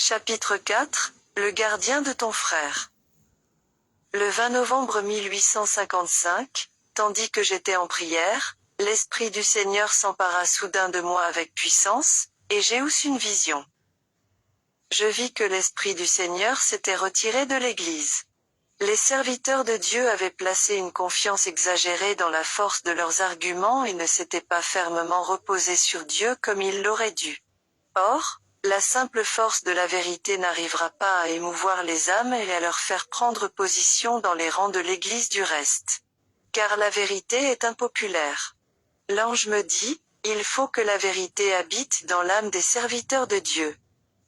Chapitre 4, Le gardien de ton frère. Le 20 novembre 1855, tandis que j'étais en prière, l'Esprit du Seigneur s'empara soudain de moi avec puissance, et j'ai eu une vision. Je vis que l'Esprit du Seigneur s'était retiré de l'Église. Les serviteurs de Dieu avaient placé une confiance exagérée dans la force de leurs arguments et ne s'étaient pas fermement reposés sur Dieu comme ils l'auraient dû. Or, la simple force de la vérité n'arrivera pas à émouvoir les âmes et à leur faire prendre position dans les rangs de l'Église du reste. Car la vérité est impopulaire. L'ange me dit, il faut que la vérité habite dans l'âme des serviteurs de Dieu.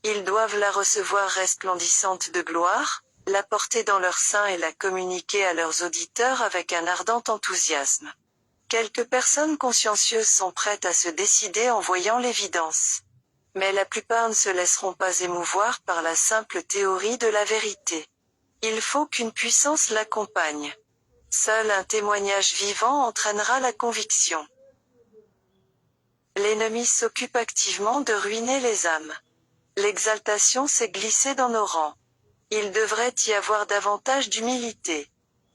Ils doivent la recevoir resplendissante de gloire, la porter dans leur sein et la communiquer à leurs auditeurs avec un ardent enthousiasme. Quelques personnes consciencieuses sont prêtes à se décider en voyant l'évidence. Mais la plupart ne se laisseront pas émouvoir par la simple théorie de la vérité. Il faut qu'une puissance l'accompagne. Seul un témoignage vivant entraînera la conviction. L'ennemi s'occupe activement de ruiner les âmes. L'exaltation s'est glissée dans nos rangs. Il devrait y avoir davantage d'humilité.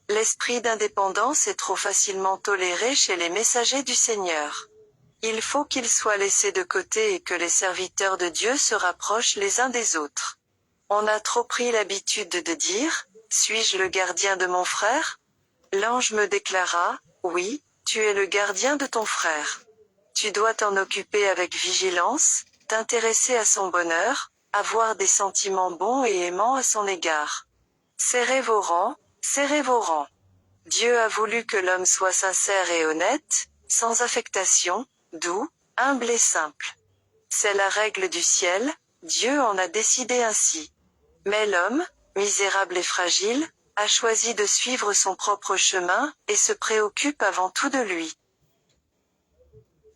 L'esprit d'indépendance est trop facilement toléré chez les messagers du Seigneur. Il faut qu'il soit laissé de côté et que les serviteurs de Dieu se rapprochent les uns des autres. On a trop pris l'habitude de dire, « Suis-je le gardien de mon frère ?» L'ange me déclara, « Oui, tu es le gardien de ton frère. Tu dois t'en occuper avec vigilance, t'intéresser à son bonheur, avoir des sentiments bons et aimants à son égard. Serrez vos rangs, serrez vos rangs. » Dieu a voulu que l'homme soit sincère et honnête, sans affectation, doux, humble et simple. C'est la règle du ciel, Dieu en a décidé ainsi. Mais l'homme, misérable et fragile, a choisi de suivre son propre chemin, et se préoccupe avant tout de lui.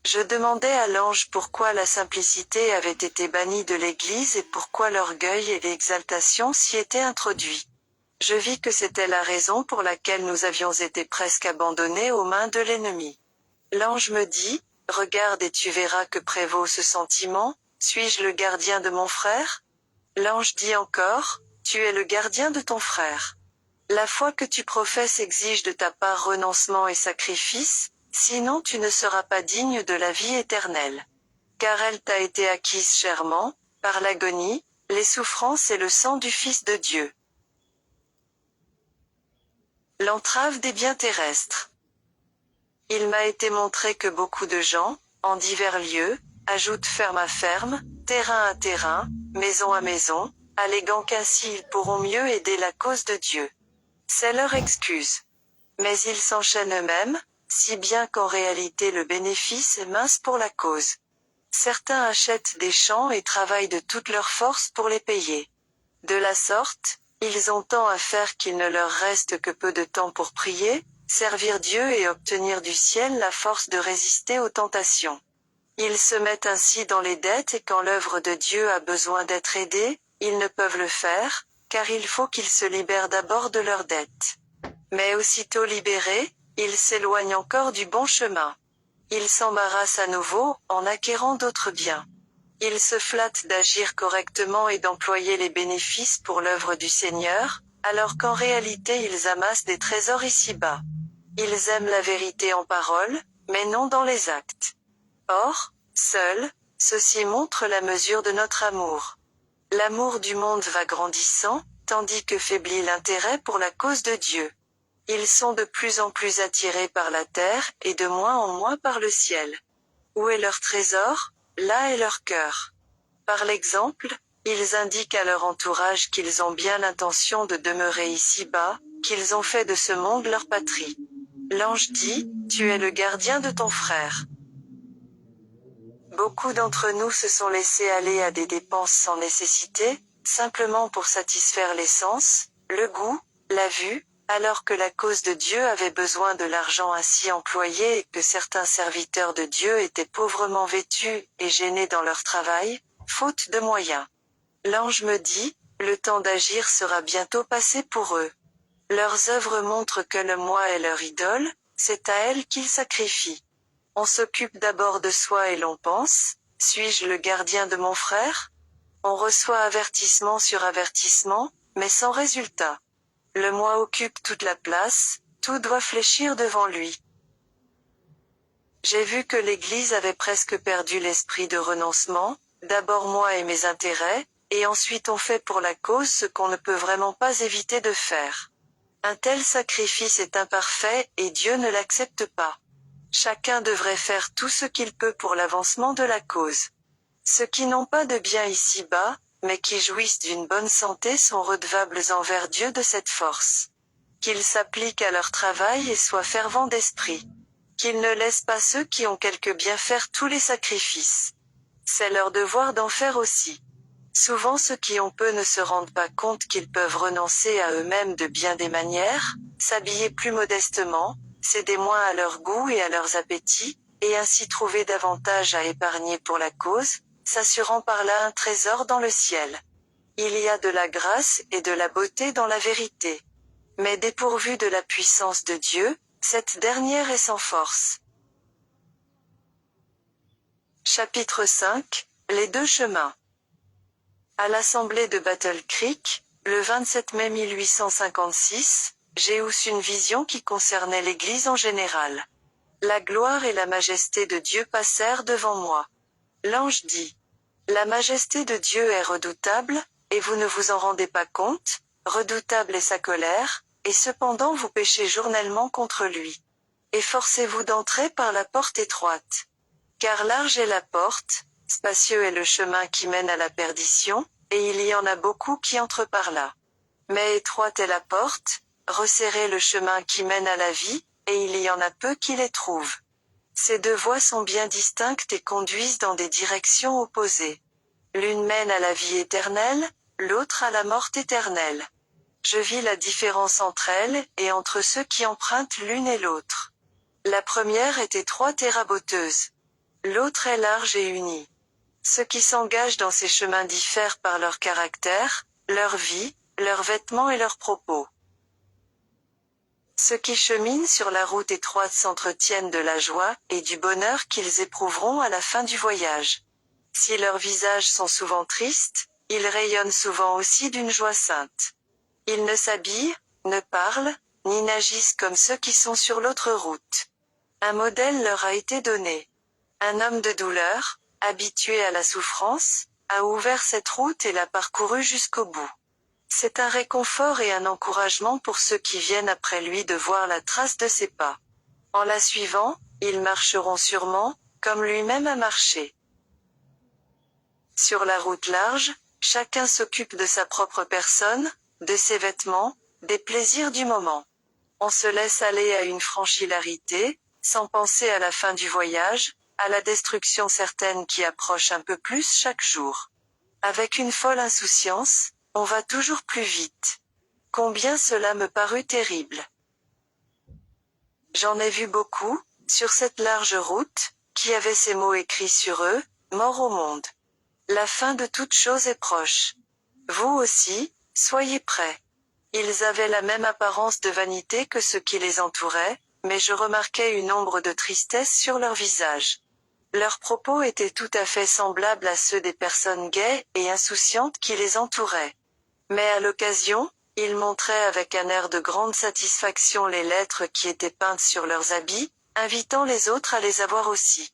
Je demandai à l'ange pourquoi la simplicité avait été bannie de l'Église et pourquoi l'orgueil et l'exaltation s'y étaient introduits. Je vis que c'était la raison pour laquelle nous avions été presque abandonnés aux mains de l'ennemi. L'ange me dit, « Regarde et tu verras que prévaut ce sentiment, suis-je le gardien de mon frère ?» L'ange dit encore, « Tu es le gardien de ton frère. La foi que tu professes exige de ta part renoncement et sacrifice, sinon tu ne seras pas digne de la vie éternelle. Car elle t'a été acquise chèrement, par l'agonie, les souffrances et le sang du Fils de Dieu. » L'entrave des biens terrestres. Il m'a été montré que beaucoup de gens, en divers lieux, ajoutent ferme à ferme, terrain à terrain, maison à maison, alléguant qu'ainsi ils pourront mieux aider la cause de Dieu. C'est leur excuse. Mais ils s'enchaînent eux-mêmes, si bien qu'en réalité le bénéfice est mince pour la cause. Certains achètent des champs et travaillent de toute leur force pour les payer. De la sorte, ils ont tant à faire qu'il ne leur reste que peu de temps pour prier, servir Dieu et obtenir du ciel la force de résister aux tentations. Ils se mettent ainsi dans les dettes et quand l'œuvre de Dieu a besoin d'être aidée, ils ne peuvent le faire, car il faut qu'ils se libèrent d'abord de leurs dettes. Mais aussitôt libérés, ils s'éloignent encore du bon chemin. Ils s'embarrassent à nouveau, en acquérant d'autres biens. Ils se flattent d'agir correctement et d'employer les bénéfices pour l'œuvre du Seigneur, alors qu'en réalité ils amassent des trésors ici-bas. Ils aiment la vérité en parole, mais non dans les actes. Or, seul, ceci montre la mesure de notre amour. L'amour du monde va grandissant, tandis que faiblit l'intérêt pour la cause de Dieu. Ils sont de plus en plus attirés par la terre, et de moins en moins par le ciel. Où est leur trésor? Là est leur cœur. Par l'exemple, ils indiquent à leur entourage qu'ils ont bien l'intention de demeurer ici-bas, qu'ils ont fait de ce monde leur patrie. L'ange dit, « Tu es le gardien de ton frère. » Beaucoup d'entre nous se sont laissés aller à des dépenses sans nécessité, simplement pour satisfaire les sens, le goût, la vue, alors que la cause de Dieu avait besoin de l'argent ainsi employé et que certains serviteurs de Dieu étaient pauvrement vêtus et gênés dans leur travail, faute de moyens. L'ange me dit, le temps d'agir sera bientôt passé pour eux. Leurs œuvres montrent que le moi est leur idole, c'est à elle qu'ils sacrifient. On s'occupe d'abord de soi et l'on pense, suis-je le gardien de mon frère ? On reçoit avertissement sur avertissement, mais sans résultat. Le moi occupe toute la place, tout doit fléchir devant lui. J'ai vu que l'Église avait presque perdu l'esprit de renoncement, d'abord moi et mes intérêts, et ensuite on fait pour la cause ce qu'on ne peut vraiment pas éviter de faire. Un tel sacrifice est imparfait, et Dieu ne l'accepte pas. Chacun devrait faire tout ce qu'il peut pour l'avancement de la cause. Ceux qui n'ont pas de bien ici-bas, mais qui jouissent d'une bonne santé sont redevables envers Dieu de cette force. Qu'ils s'appliquent à leur travail et soient fervents d'esprit. Qu'ils ne laissent pas ceux qui ont quelque bien faire tous les sacrifices. C'est leur devoir d'en faire aussi. Souvent ceux qui ont peu ne se rendent pas compte qu'ils peuvent renoncer à eux-mêmes de bien des manières, s'habiller plus modestement, céder moins à leur goût et à leurs appétits, et ainsi trouver davantage à épargner pour la cause, s'assurant par là un trésor dans le ciel. Il y a de la grâce et de la beauté dans la vérité. Mais dépourvue de la puissance de Dieu, cette dernière est sans force. Chapitre 5, Les deux chemins. À l'assemblée de Battle Creek, le 27 mai 1856, j'ai eu une vision qui concernait l'Église en général. La gloire et la majesté de Dieu passèrent devant moi. L'ange dit: La majesté de Dieu est redoutable, et vous ne vous en rendez pas compte, redoutable est sa colère, et cependant vous péchez journellement contre lui. Efforcez-vous d'entrer par la porte étroite. Car large est la porte, spacieux est le chemin qui mène à la perdition, et il y en a beaucoup qui entrent par là. Mais étroite est la porte, resserré le chemin qui mène à la vie, et il y en a peu qui les trouvent. Ces deux voies sont bien distinctes et conduisent dans des directions opposées. L'une mène à la vie éternelle, l'autre à la mort éternelle. Je vis la différence entre elles, et entre ceux qui empruntent l'une et l'autre. La première est étroite et raboteuse. L'autre est large et unie. Ceux qui s'engagent dans ces chemins diffèrent par leur caractère, leur vie, leurs vêtements et leurs propos. Ceux qui cheminent sur la route étroite s'entretiennent de la joie et du bonheur qu'ils éprouveront à la fin du voyage. Si leurs visages sont souvent tristes, ils rayonnent souvent aussi d'une joie sainte. Ils ne s'habillent, ne parlent, ni n'agissent comme ceux qui sont sur l'autre route. Un modèle leur a été donné. Un homme de douleur, habitué à la souffrance, a ouvert cette route et l'a parcourue jusqu'au bout. C'est un réconfort et un encouragement pour ceux qui viennent après lui de voir la trace de ses pas. En la suivant, ils marcheront sûrement, comme lui-même a marché. Sur la route large, chacun s'occupe de sa propre personne, de ses vêtements, des plaisirs du moment. On se laisse aller à une franche hilarité, sans penser à la fin du voyage, à la destruction certaine qui approche un peu plus chaque jour. Avec une folle insouciance, on va toujours plus vite. Combien cela me parut terrible. J'en ai vu beaucoup, sur cette large route, qui avaient ces mots écrits sur eux, mort au monde. La fin de toute chose est proche. Vous aussi, soyez prêts. Ils avaient la même apparence de vanité que ceux qui les entouraient, mais je remarquai une ombre de tristesse sur leur visage. Leurs propos étaient tout à fait semblables à ceux des personnes gaies et insouciantes qui les entouraient. Mais à l'occasion, ils montraient avec un air de grande satisfaction les lettres qui étaient peintes sur leurs habits, invitant les autres à les avoir aussi.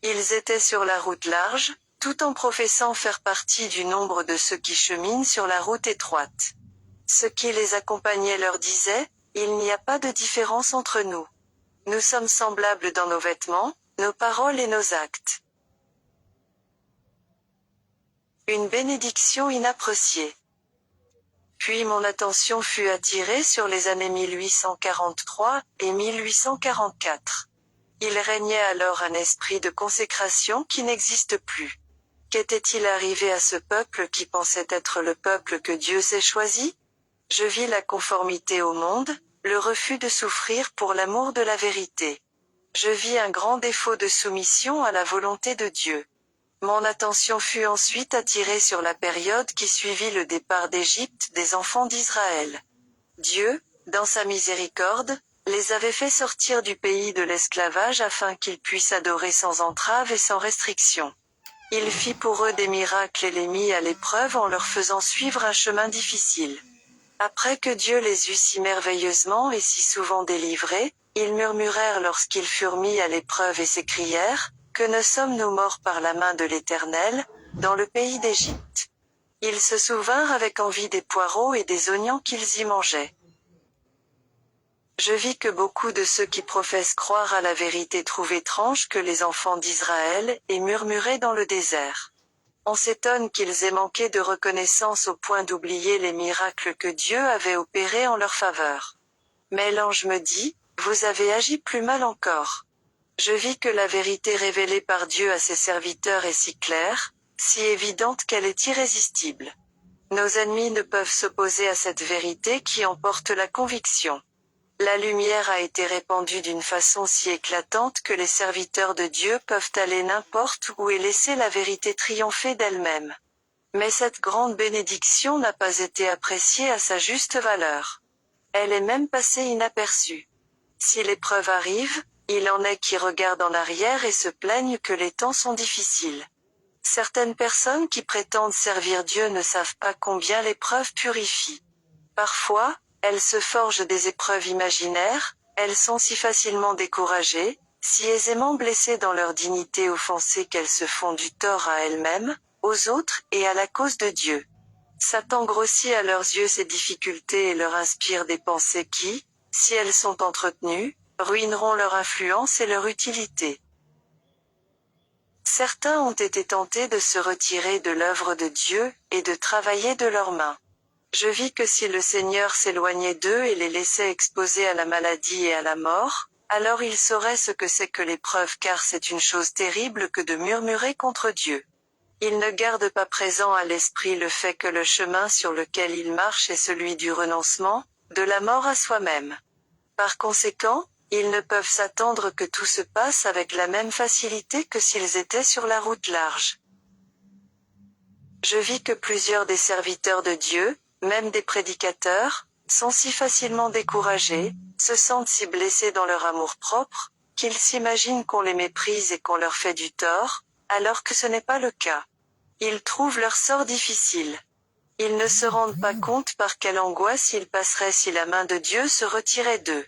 Ils étaient sur la route large, tout en professant faire partie du nombre de ceux qui cheminent sur la route étroite. Ceux qui les accompagnaient leur disaient: Il n'y a pas de différence entre nous. Nous sommes semblables dans nos vêtements, nos paroles et nos actes. Une bénédiction inappréciée. Puis mon attention fut attirée sur les années 1843 et 1844. Il régnait alors un esprit de consécration qui n'existe plus. Qu'était-il arrivé à ce peuple qui pensait être le peuple que Dieu s'est choisi? Je vis la conformité au monde, le refus de souffrir pour l'amour de la vérité. Je vis un grand défaut de soumission à la volonté de Dieu. Mon attention fut ensuite attirée sur la période qui suivit le départ d'Égypte des enfants d'Israël. Dieu, dans sa miséricorde, les avait fait sortir du pays de l'esclavage afin qu'ils puissent adorer sans entrave et sans restriction. Il fit pour eux des miracles et les mit à l'épreuve en leur faisant suivre un chemin difficile. Après que Dieu les eut si merveilleusement et si souvent délivrés, ils murmurèrent lorsqu'ils furent mis à l'épreuve et s'écrièrent, « Que ne sommes-nous morts par la main de l'Éternel, dans le pays d'Égypte ?» Ils se souvinrent avec envie des poireaux et des oignons qu'ils y mangeaient. Je vis que beaucoup de ceux qui professent croire à la vérité trouvent étrange que les enfants d'Israël aient murmuré dans le désert. On s'étonne qu'ils aient manqué de reconnaissance au point d'oublier les miracles que Dieu avait opérés en leur faveur. Mais l'ange me dit, « Vous avez agi plus mal encore. » Je vis que la vérité révélée par Dieu à ses serviteurs est si claire, si évidente qu'elle est irrésistible. Nos ennemis ne peuvent s'opposer à cette vérité qui emporte la conviction. La lumière a été répandue d'une façon si éclatante que les serviteurs de Dieu peuvent aller n'importe où et laisser la vérité triompher d'elle-même. Mais cette grande bénédiction n'a pas été appréciée à sa juste valeur. Elle est même passée inaperçue. Si l'épreuve arrive, il en est qui regardent en arrière et se plaignent que les temps sont difficiles. Certaines personnes qui prétendent servir Dieu ne savent pas combien l'épreuve purifie. Parfois, elles se forgent des épreuves imaginaires, elles sont si facilement découragées, si aisément blessées dans leur dignité offensée qu'elles se font du tort à elles-mêmes, aux autres et à la cause de Dieu. Satan grossit à leurs yeux ces difficultés et leur inspire des pensées qui, si elles sont entretenues, ruineront leur influence et leur utilité. Certains ont été tentés de se retirer de l'œuvre de Dieu, et de travailler de leurs mains. Je vis que si le Seigneur s'éloignait d'eux et les laissait exposés à la maladie et à la mort, alors ils sauraient ce que c'est que l'épreuve car c'est une chose terrible que de murmurer contre Dieu. Ils ne gardent pas présent à l'esprit le fait que le chemin sur lequel ils marchent est celui du renoncement, de la mort à soi-même. Par conséquent, ils ne peuvent s'attendre que tout se passe avec la même facilité que s'ils étaient sur la route large. Je vis que plusieurs des serviteurs de Dieu, même des prédicateurs, sont si facilement découragés, se sentent si blessés dans leur amour-propre, qu'ils s'imaginent qu'on les méprise et qu'on leur fait du tort, alors que ce n'est pas le cas. Ils trouvent leur sort difficile. Ils ne se rendent pas compte par quelle angoisse ils passeraient si la main de Dieu se retirait d'eux.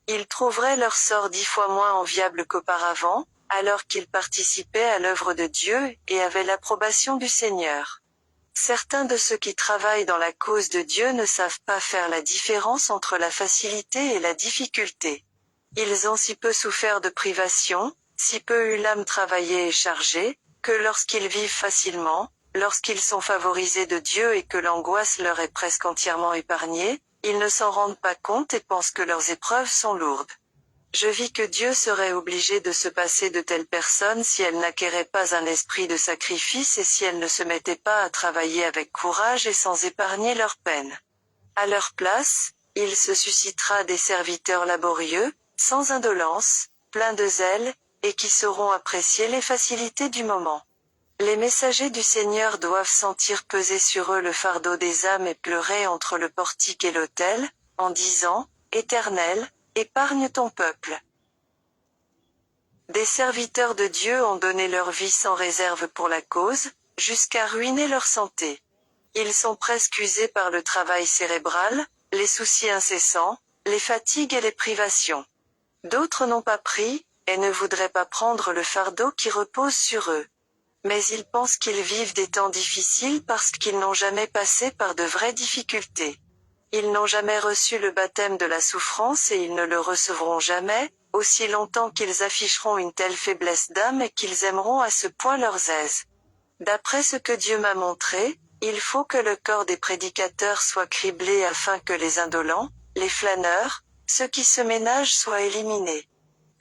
Ils trouveraient leur sort 10 fois moins enviable qu'auparavant, alors qu'ils participaient à l'œuvre de Dieu et avaient l'approbation du Seigneur. Certains de ceux qui travaillent dans la cause de Dieu ne savent pas faire la différence entre la facilité et la difficulté. Ils ont si peu souffert de privations, si peu eu l'âme travaillée et chargée, que lorsqu'ils vivent facilement, lorsqu'ils sont favorisés de Dieu et que l'angoisse leur est presque entièrement épargnée, ils ne s'en rendent pas compte et pensent que leurs épreuves sont lourdes. Je vis que Dieu serait obligé de se passer de telles personnes si elles n'acquéraient pas un esprit de sacrifice et si elles ne se mettaient pas à travailler avec courage et sans épargner leur peine. À leur place, il se suscitera des serviteurs laborieux, sans indolence, pleins de zèle, et qui sauront apprécier les facilités du moment. Les messagers du Seigneur doivent sentir peser sur eux le fardeau des âmes et pleurer entre le portique et l'autel, en disant, « Éternel, épargne ton peuple. » Des serviteurs de Dieu ont donné leur vie sans réserve pour la cause, jusqu'à ruiner leur santé. Ils sont presque usés par le travail cérébral, les soucis incessants, les fatigues et les privations. D'autres n'ont pas pris, et ne voudraient pas prendre le fardeau qui repose sur eux. Mais ils pensent qu'ils vivent des temps difficiles parce qu'ils n'ont jamais passé par de vraies difficultés. Ils n'ont jamais reçu le baptême de la souffrance et ils ne le recevront jamais, aussi longtemps qu'ils afficheront une telle faiblesse d'âme et qu'ils aimeront à ce point leurs aises. D'après ce que Dieu m'a montré, il faut que le corps des prédicateurs soit criblé afin que les indolents, les flâneurs, ceux qui se ménagent soient éliminés.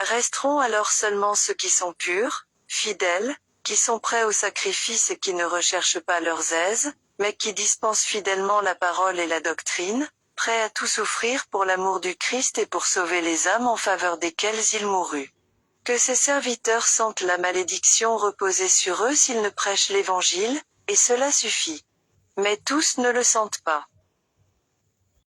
Resteront alors seulement ceux qui sont purs, fidèles, qui sont prêts au sacrifice et qui ne recherchent pas leurs aises, mais qui dispensent fidèlement la parole et la doctrine, prêts à tout souffrir pour l'amour du Christ et pour sauver les âmes en faveur desquelles il mourut. Que ces serviteurs sentent la malédiction reposer sur eux s'ils ne prêchent l'Évangile, et cela suffit. Mais tous ne le sentent pas.